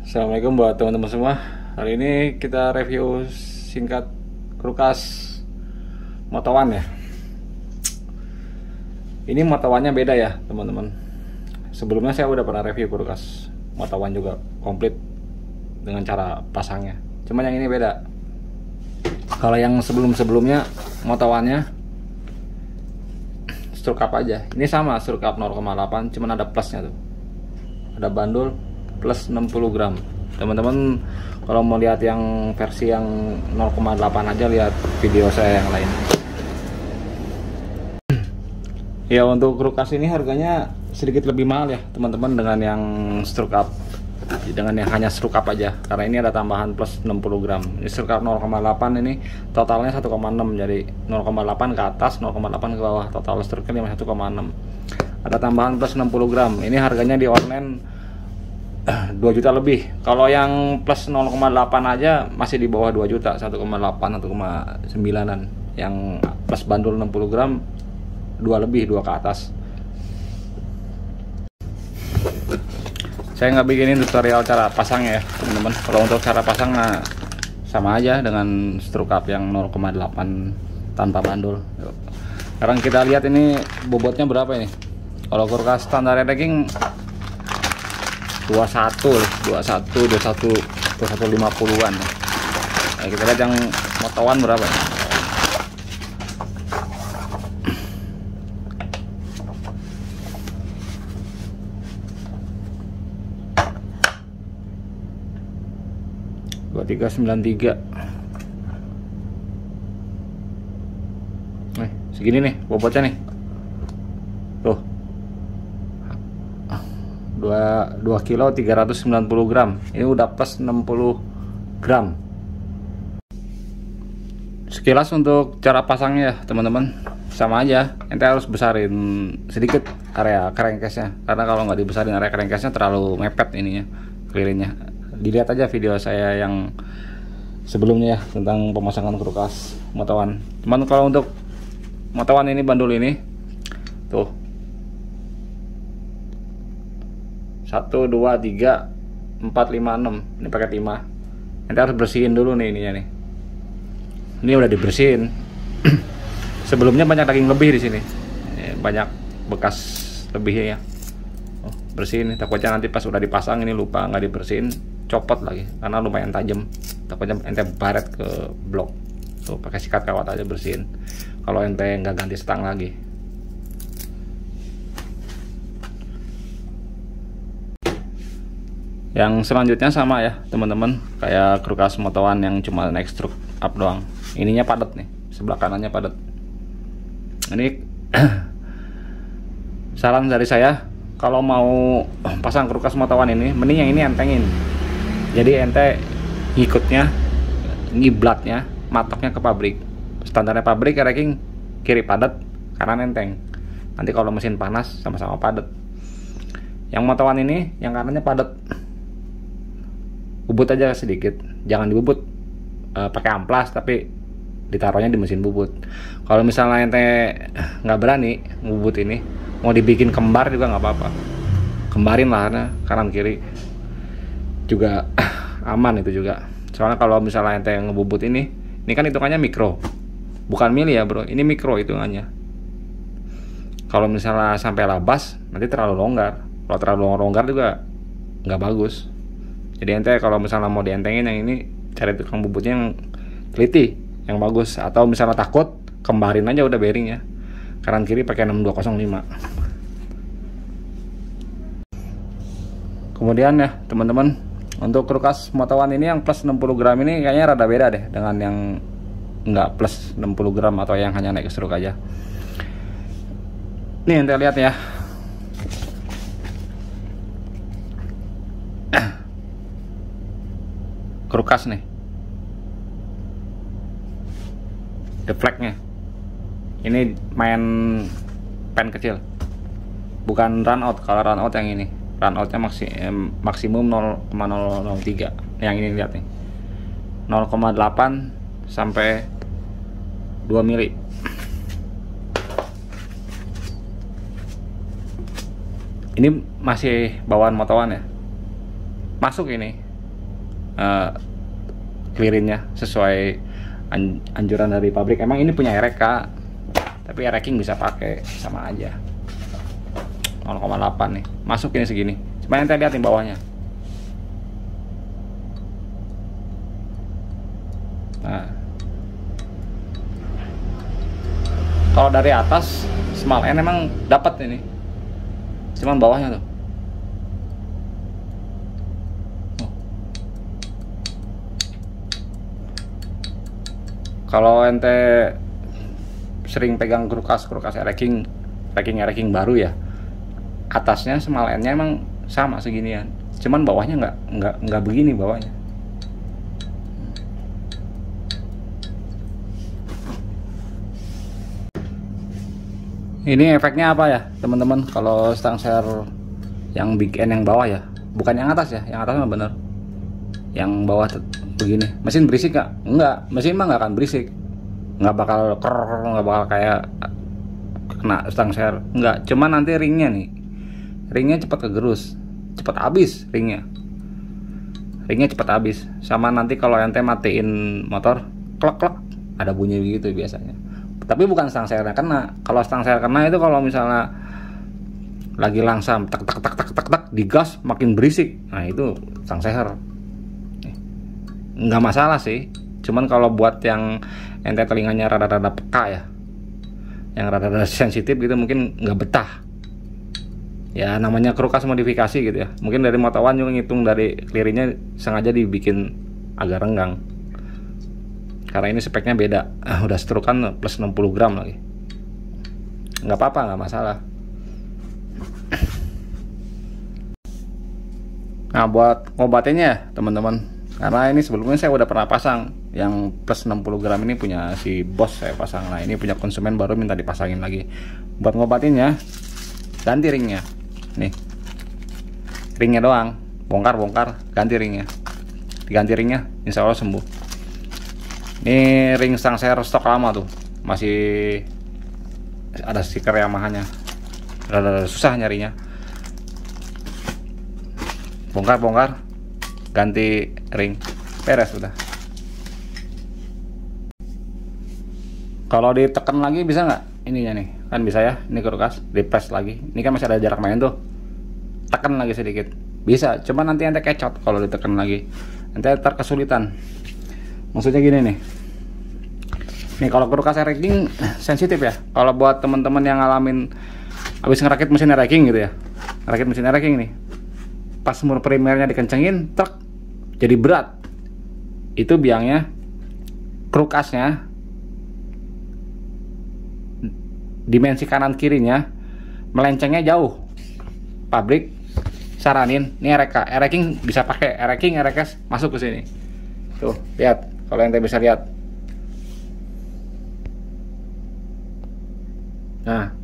Assalamualaikum buat teman-teman semua. Hari ini kita review singkat kulkas Motowan ya. Ini Motowannya beda ya teman-teman. Sebelumnya saya udah pernah review kulkas Motowan juga komplit dengan cara pasangnya. Cuman yang ini beda. Kalau yang sebelum-sebelumnya Motowannya stroke up aja. Ini sama stroke up 0,8, cuman ada plusnya tuh. Ada bandul plus 60 gram. Teman-teman kalau mau lihat yang versi yang 0,8 aja, lihat video saya yang lain. Ya, untuk kulkas ini harganya sedikit lebih mahal ya teman-teman dengan yang stroke up, dengan yang hanya stroke up aja, karena ini ada tambahan plus 60 gram. Ini stroke up 0,8, ini totalnya 1,6, jadi 0,8 ke atas, 0,8 ke bawah, total stroke-nya 1,6. Ada tambahan plus 60 gram. Ini harganya di online 2 juta lebih. Kalau yang plus 0,8 aja masih di bawah 2 juta, 1,8, 1,9an. Yang plus bandul 60 gram 2 lebih, 2 ke atas. Saya nggak bikinin tutorial cara pasangnya ya teman-teman. Kalau untuk cara pasang sama aja dengan stroke up yang 0,8 tanpa bandul. Sekarang kita lihat ini bobotnya berapa ini. Kalau kulkas standar ranking 2150-an. Nah, kita lihat yang Motowan berapa. Dua 2393. Segini nih bobotnya nih. Tuh. 2 kilo 390 gram. Ini udah plus 60 gram. Sekilas untuk cara pasangnya ya teman-teman, sama aja. Ente harus besarin sedikit area crankcase-nya, karena kalau nggak dibesarin area crankcase-nya terlalu mepet ininya, kelilingnya. Dilihat aja video saya yang sebelumnya ya tentang pemasangan kulkas Motowan. Cuman kalau untuk Motowan ini bandul ini tuh 1, 2, 3, 4, 5, 6. Ini pakai 5. Nanti harus bersihin dulu nih ininya nih. Ini udah dibersihin. Sebelumnya banyak daging lebih di sini. Banyak bekas lebihnya ya. Bersihin nih, takutnya nanti pas udah dipasang ini lupa nggak dibersihin, copot lagi karena lumayan tajam. Takutnya ente baret ke blok. Tuh pakai sikat kawat aja bersihin. Kalau ente nggak ganti stang lagi. Yang selanjutnya sama ya teman-teman, kayak kulkas Motowan yang cuma naik stroke up doang. Ininya padat nih, sebelah kanannya padat. Ini saran dari saya, kalau mau pasang kulkas Motowan ini, mending yang ini entengin. Jadi ente ngikutnya, ngiblatnya, matoknya ke pabrik. Standarnya pabrik ranking kiri padat, kanan enteng. Nanti kalau mesin panas sama-sama padat. Yang Motowan ini yang kanannya padat. Bubut aja sedikit, jangan dibubut pakai amplas, tapi ditaruhnya di mesin bubut. Kalau misalnya ente nggak berani bubut ini, mau dibikin kembar juga nggak apa-apa, kembarin lah, kanan kiri juga aman itu juga. Soalnya kalau misalnya ente ngebubut ini kan hitungannya mikro, bukan mili ya bro, ini mikro hitungannya. Kalau misalnya sampai labas nanti terlalu longgar, kalau terlalu longgar juga nggak bagus. Jadi ente kalau misalnya mau dientengin yang ini, cari tukang bubutnya yang teliti, yang bagus. Atau misalnya takut, kembarin aja udah bearingnya. Kanan kiri pakai 6205. Kemudian ya teman-teman, untuk kulkas Motowan ini yang plus 60 gram ini kayaknya rada beda deh dengan yang nggak plus 60 gram atau yang hanya naik stroke aja. Nih ente lihat ya. Kulkas nih, deflectnya ini main pen kecil, bukan run out. Kalau run out yang ini, run outnya maksimum 0,003. Yang ini lihat nih, 0,8 sampai 2 mili. Ini masih bawaan Motowan ya, masuk ini clearinnya sesuai anjuran dari pabrik. Emang ini punya RK, tapi racking bisa pakai sama aja. 0,8 nih, masuk ini segini. Cuma ente lihat nih bawahnya. Nah, kalau dari atas small N emang dapat ini, cuman bawahnya tuh. Kalau ente sering pegang kulkas racking baru ya, atasnya small N-nya emang sama seginian, cuman bawahnya nggak begini bawahnya. Ini efeknya apa ya teman-teman? Kalau stang share yang big N yang bawah ya, bukan yang atas ya, yang atas mah bener. Yang bawah begini, mesin berisik nggak? Enggak, mesin mah nggak akan berisik, nggak bakal nggak bakal kayak kena stang share, nggak. Cuman nanti ringnya cepat kegerus, cepat habis ringnya cepat habis. Sama nanti kalau ente matiin motor, klek klek, ada bunyi begitu biasanya. Tapi bukan stang share kena. Kalau stang share kena itu kalau misalnya lagi langsam tak tak tak tak tak tak digas makin berisik, nah itu stang share. Nggak masalah sih, cuman kalau buat yang ente telinganya rada-rada peka ya, yang rada-rada sensitif gitu, mungkin nggak betah ya. Namanya kulkas modifikasi gitu ya, mungkin dari Moto1 juga ngitung dari clearingnya sengaja dibikin agak renggang karena ini speknya beda. Udah seterukan plus 60 gram lagi, nggak apa-apa, nggak masalah. Nah, buat ngobatinnya ya teman-teman, karena ini sebelumnya saya udah pernah pasang yang plus 60 gram ini, punya si bos saya pasang. Nah, ini punya konsumen baru minta dipasangin lagi. Buat ngobatinnya, ganti ringnya. Nih, ringnya doang, bongkar, ganti ringnya. Diganti ringnya, insya Allah sembuh. Ini ring stang share stok lama tuh, masih ada stiker Yamaha-nya, rada susah nyarinya. Bongkar, ganti ring, beres udah. Kalau ditekan lagi bisa nggak ininya nih? Kan bisa ya, ini kulkas dipres lagi. Ini kan masih ada jarak main tuh, tekan lagi sedikit bisa. Cuman nanti ente kecot kalau ditekan lagi, ente kesulitan. Maksudnya gini nih kalau kulkas racking sensitif ya. Kalau buat teman-teman yang ngalamin habis ngerakit mesin racking gitu ya, ngerakit mesin racking nih, pas mur primernya dikencengin, truk jadi berat, itu biangnya kulkasnya dimensi kanan kirinya melencengnya jauh. Pabrik saranin nih racking bisa pakai RX masuk ke sini tuh, lihat kalau ente bisa lihat. Nah,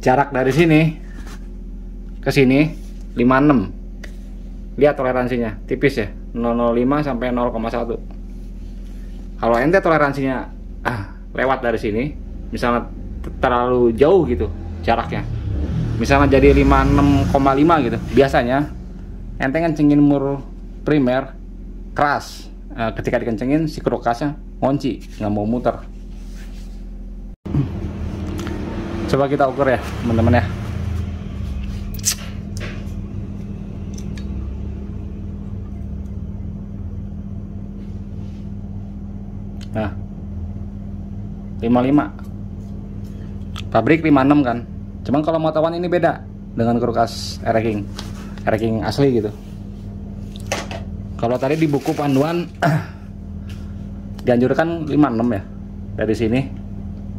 jarak dari sini ke sini 56. Lihat toleransinya tipis ya, 0,05 sampai 0,1. Kalau ente toleransinya lewat dari sini, misalnya terlalu jauh gitu jaraknya, misalnya jadi 56,5 gitu, biasanya ente kencengin mur primer keras. Ketika dikencengin si kulkasnya ngunci, nggak mau muter. Coba kita ukur ya teman-teman ya. Nah, 55. Pabrik 56 kan. Cuman kalau Moto1 ini beda dengan kulkas racking asli gitu. Kalau tadi di buku panduan dianjurkan 56 ya, dari sini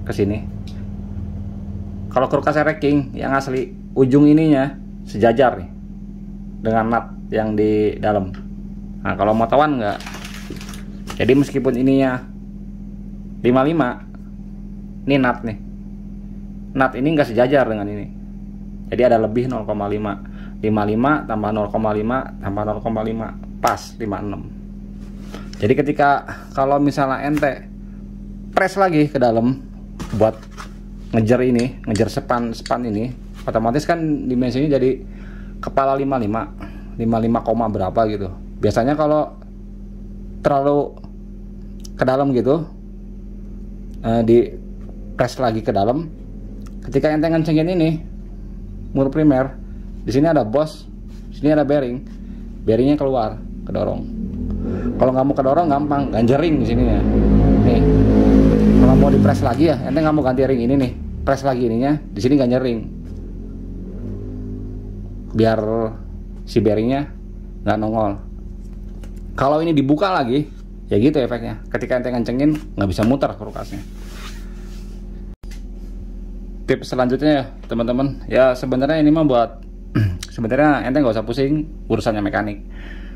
ke sini. Kalau kulkas racking yang asli, ujung ininya sejajar nih dengan nut yang di dalam. Nah, kalau Moto1 enggak. Jadi meskipun ininya 55, ini nut nih, nut ini enggak sejajar dengan ini. Jadi ada lebih 0,5. 55 tambah 0,5 tambah 0,5 pas 56. Jadi ketika kalau misalnya ente press lagi ke dalam buat ngejar span ini, otomatis kan dimensinya jadi kepala 55 berapa gitu. Biasanya kalau terlalu ke dalam gitu, di press lagi ke dalam. Ketika ente ngencengin ini mur primer, di sini ada bos, sini ada bearing, bearingnya keluar, kedorong. Kalau nggak mau kedorong gampang, ganjering di sini ya. Nih, kalau mau di press lagi ya, ente nggak mau ganti ring ini nih, press lagi ininya, di sini ganjering, biar si bearingnya nggak nongol. Kalau ini dibuka lagi, ya gitu efeknya. Ketika ente ngencengin, nggak bisa muter kulkasnya. Tips selanjutnya ya teman-teman, ya sebenarnya ini mah buat sebenarnya ente nggak usah pusing urusannya mekanik.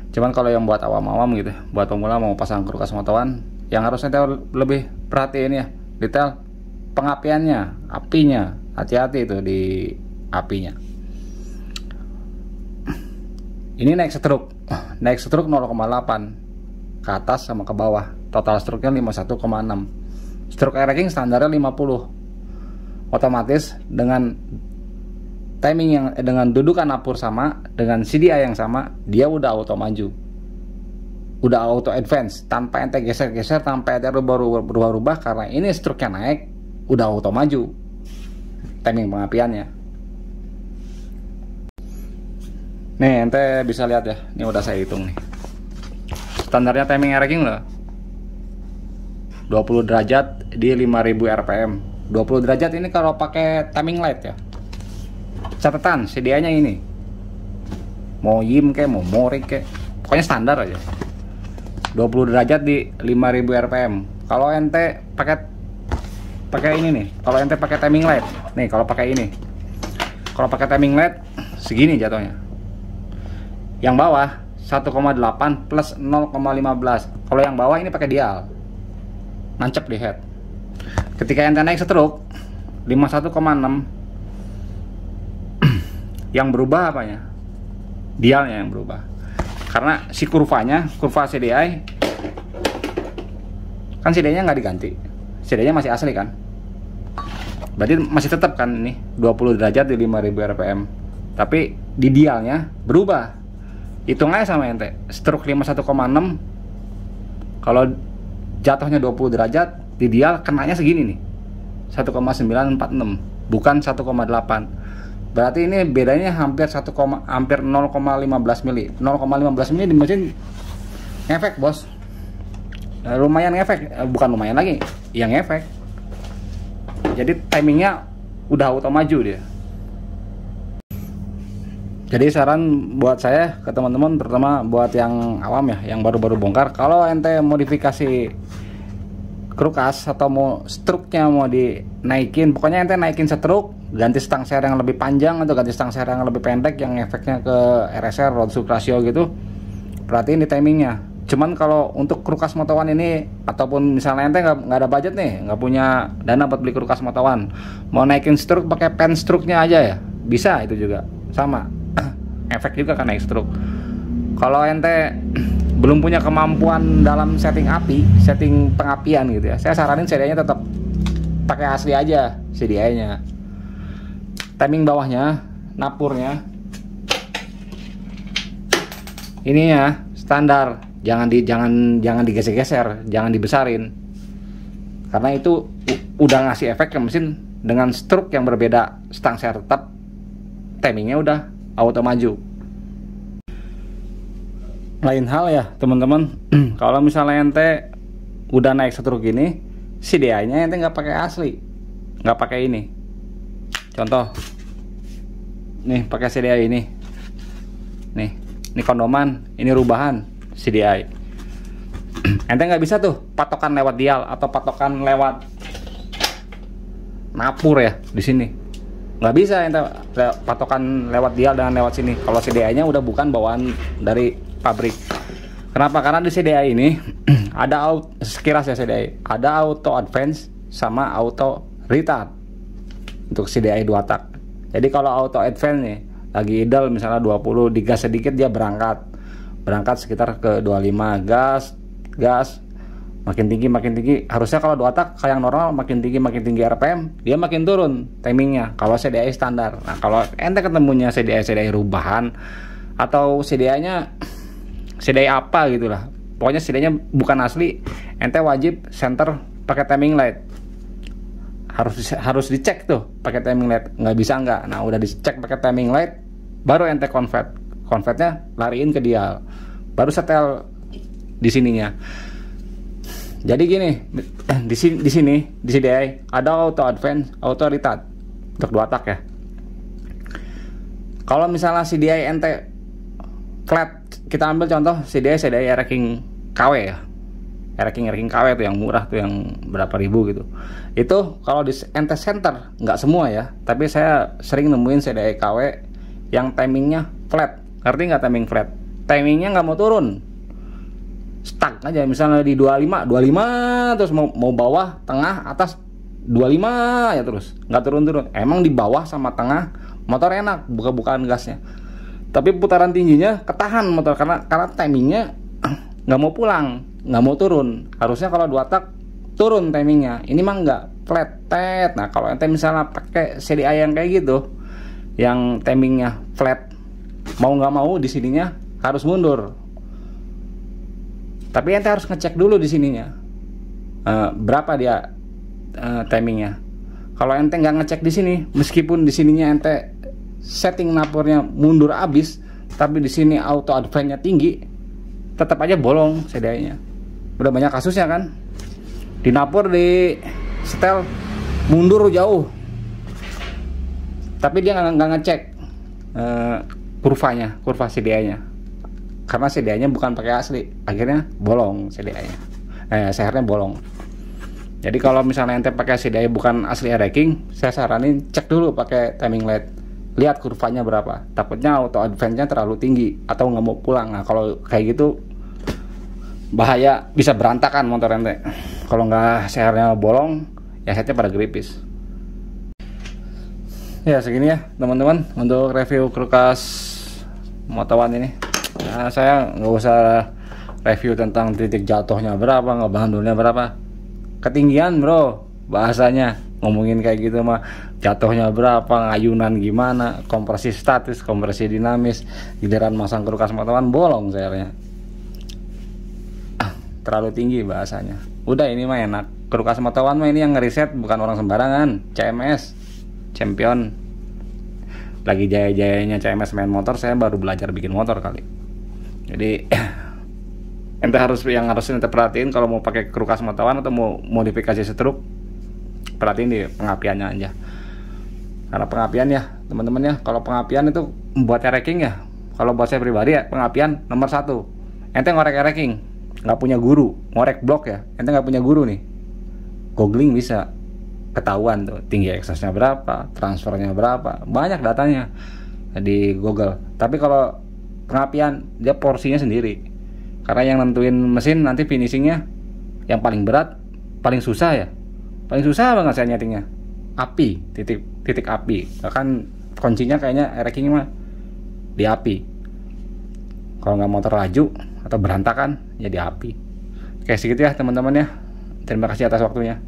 Cuman kalau yang buat awam-awam gitu, buat pemula mau pasang kulkas motoan, yang harus ente lebih perhatiin ya, detail pengapiannya, apinya, hati-hati itu di apinya. Ini naik stroke 0,8 ke atas sama ke bawah, total stroke-nya 51,6. Stroke air racking standarnya 50. Otomatis dengan timing yang dengan dudukan apur sama, dengan CDI yang sama, dia udah auto maju, udah auto advance tanpa ente geser-geser, tanpa ente berubah-ubah, karena ini stroke-nya naik, udah auto maju timing pengapiannya. Nih ente bisa lihat ya, ini udah saya hitung nih. Standarnya timing air racking loh, 20 derajat di 5000 rpm. 20 derajat ini kalau pakai timing light ya. Catatan CDI-nya ini, mau Yim kayak mau Mori kayak, pokoknya standar aja. 20 derajat di 5000 rpm. Kalau ente pakai ini nih, kalau ente pakai timing light, nih kalau pakai ini, kalau pakai timing light segini jatuhnya. Yang bawah 1,8 plus 0,15. Kalau yang bawah ini pakai dial, nancep di head. Ketika ente naik stroke 51,6, yang berubah apanya? Dialnya yang berubah. Karena si kurva CDI kan, CDI-nya nggak diganti, CDI-nya masih asli kan, berarti masih tetap kan ini 20 derajat di 5000 rpm, tapi di dialnya berubah. Hitung aja sama ente, stroke 51,6, kalau jatuhnya 20 derajat di dial kenanya segini nih, 1,946 bukan 1,8. Berarti ini bedanya hampir 0,15 mili. 0,15 mili di mesin ngefek bos, lumayan ngefek, bukan lumayan lagi, yang ngefek. Jadi timingnya udah auto maju dia. Jadi saran buat saya ke teman-teman, terutama buat yang awam ya, yang baru-baru bongkar, kalau ente modifikasi kulkas atau mau struknya mau dinaikin, pokoknya ente naikin stroke, ganti stang share yang lebih panjang atau ganti stang share yang lebih pendek yang efeknya ke RSR, road stroke ratio gitu, perhatiin di timingnya. Cuman kalau untuk kulkas motowan ini, ataupun misalnya ente nggak ada budget nih, nggak punya dana buat beli kulkas motowan, mau naikin stroke pakai pen stroke-nya aja ya, bisa itu juga sama. Efek juga kan naik stroke. Kalau ente belum punya kemampuan dalam setting api, setting pengapian gitu ya, saya saranin CDI-nya tetap pakai asli aja, CDI-nya. Timing bawahnya, napurnya, ini ya standar, jangan digeser-geser, jangan dibesarin, karena itu udah ngasih efek ke mesin dengan stroke yang berbeda. Stang share tetap, timingnya udah auto maju. Lain hal ya teman-teman, kalau misalnya ente udah naik stroke gini, CDI-nya ente nggak pakai asli, nggak pakai ini. Contoh, nih pakai CDI ini, nih ini kondoman, ini rubahan CDI. Ente nggak bisa tuh patokan lewat dial atau patokan lewat napur ya di sini. Nggak bisa ente patokan lewat dial dan lewat sini. Kalau CDI-nya udah bukan bawaan dari pabrik. Kenapa? Karena di CDI ini ada sekilas ya, CDI ada auto advance sama auto retard untuk CDI 2 tak. Jadi kalau auto advance nih lagi idle misalnya 20, digas sedikit dia berangkat sekitar ke 25, gas makin tinggi. Harusnya kalau 2 tak kayak yang normal makin tinggi RPM, dia makin turun timingnya kalau CDI standar. Nah kalau ente ketemunya CDI rubahan atau CDI-nya CDI apa gitulah. Pokoknya CDI-nya bukan asli, ente wajib center pakai timing light. Harus dicek tuh pakai timing light. Nggak bisa nggak. Nah, udah dicek pakai timing light, baru ente convert. Convertnya lariin ke dial. Baru setel di sininya. Jadi gini, di sini di CDI ada auto advance, auto retard untuk 2 tak ya. Kalau misalnya CDI ente flat, kita ambil contoh CDI ranking KW ya, ranking KW tuh yang murah tuh, yang berapa ribu gitu. Itu kalau di ente center, nggak semua ya, tapi saya sering nemuin CDI KW yang timingnya flat. Ngerti nggak timing flat? Timingnya nggak mau turun, stuck aja. Misalnya di 25 terus mau bawah, tengah, atas 25 ya, terus nggak turun. Emang di bawah sama tengah motor enak, buka-bukaan gasnya, tapi putaran tingginya ketahan motor karena timingnya nggak mau pulang, nggak mau turun. Harusnya kalau 2 tak turun timingnya, ini mah nggak, flat tet. Nah, kalau ente misalnya pakai CDI yang kayak gitu, yang timingnya flat, mau nggak mau di sininya harus mundur. Tapi ente harus ngecek dulu di sininya berapa dia timingnya. Kalau ente nggak ngecek di sini, meskipun di sininya ente setting napurnya mundur abis, tapi di sini auto advance-nya tinggi, tetap aja bolong CDI-nya. Udah banyak kasusnya kan, di napur di setel mundur jauh, tapi dia nggak ngecek kurva CDI-nya, karena CDI-nya bukan pakai asli, akhirnya bolong CDI-nya, sehernya bolong. Jadi kalau misalnya ente pakai CDI bukan asli ranking, saya saranin cek dulu pakai timing light, lihat kurvanya berapa. Takutnya auto advance-nya terlalu tinggi atau nggak mau pulang. Nah, kalau kayak gitu bahaya, bisa berantakan motor ente. Kalau nggak sehernya bolong, ya setnya pada gripis. Ya segini ya teman-teman untuk review kulkas Moto One ini. Nah, saya nggak usah review tentang titik jatuhnya berapa, ngebandulnya berapa, ketinggian bro bahasanya, ngomongin kayak gitu mah. Jatuhnya berapa, ngayunan gimana, kompresi statis, kompresi dinamis, giliran masang kulkas Moto One bolong sehernya, terlalu tinggi bahasanya. Udah, ini mah enak. Kulkas Moto One mah ini yang ngeriset bukan orang sembarangan, CMS champion. Lagi jaya-jayanya CMS main motor, saya baru belajar bikin motor kali. Jadi ente harus ente perhatiin kalau mau pakai kulkas Moto One atau mau modifikasi setruk, perhatiin di pengapiannya aja. Karena pengapian ya teman-teman ya, kalau pengapian itu buat ranking ya, kalau buat saya pribadi ya, pengapian nomor 1. Ente ngorek ranking, nggak punya guru, ngorek blok ya, ente nggak punya guru nih, googling bisa ketahuan tuh tinggi eksosnya berapa, transfernya berapa, banyak datanya di Google. Tapi kalau pengapian dia porsinya sendiri, karena yang nentuin mesin nanti finishingnya yang paling berat, paling susah banget saya nyetingnya api, titik api. Bahkan kuncinya kayaknya ranking mah di api. Kalau nggak motor laju atau berantakan ya di api. Oke, segitu ya teman-teman ya, terima kasih atas waktunya.